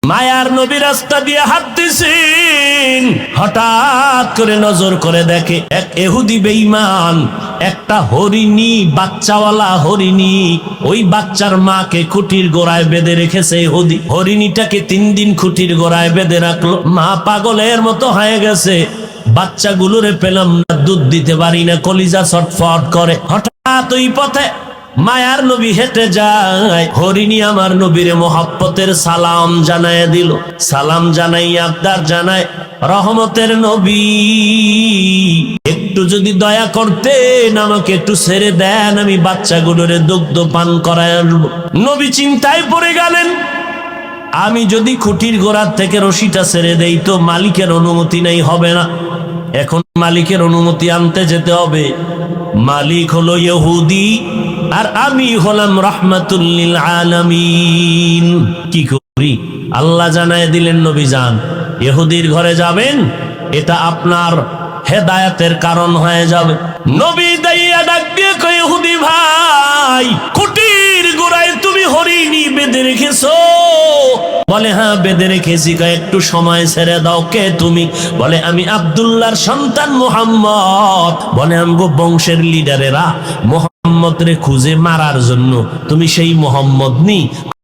মায়ার নবী রাস্তা দিয়ে হাঁটতেছেন, হঠাৎ করে নজর করে দেখে এক ইহুদি বেঈমান একটা হরিণী, বাচ্চাওয়ালা হরিণী, ওই বাচ্চার মাকে খুঁটির গোড়ায় বেঁধে রেখেছে ইহুদি। হরিণীটাকে 3 দিন খুঁটির গোড়ায় বেঁধে রাখলো। মা পাগলের মতো হয়ে গেছে, বাচ্চাগুলোরে পেলাম না, দুধ দিতে পারি না, কলিজা ছটফট করে। হঠাৎ ওই পথে মায়ার নবী হেঁটে যায়, হরিণী আমার নবীরে মোহাব্বতের সালাম জানায় দিল। সালাম জানাই আবদার জানায়, রহমতের নবী একটু যদি দয়া করতেন, আমাকে একটু ছেড়ে দেন, আমি বাচ্চাগুলোরে দুগ্ধ পান করায় আনবো। নবী চিন্তায় পড়ে গেলেন, আমি যদি খুঁটির গোড়ার থেকে রশিটা ছেড়ে দেই তো মালিকের অনুমতি নেই, হবে না। এখন মালিকের অনুমতি আনতে যেতে হবে। মালিক হলো ইহুদি আর আমি হলাম রাহমাতুল লিল আলামিন। কি করি? আল্লাহ জানায় দিলেন, নবী যান, ইহুদির ঘরে যাবেন, এটা আপনার হেদায়েতের কারণ হয়ে যাবে। নবী দাইয়া ডাক দিয়ে কয়, ইহুদি ভাই, খুঁটির গোড়ায় তুমি হরিণী বেঁধে রেখেছো? বলে হ্যাঁ বেঁধে রেখেছি। কয় একটু সময় ছেড়ে দাও। কে তুমি? বলে আমি আব্দুল্লাহর সন্তান মুহাম্মদ। বলে আমগো বংশের লিডারেরা মুহাম্মদ রে খুঁজে মারার জন্য, তুমি সেই মুহাম্মদ নি?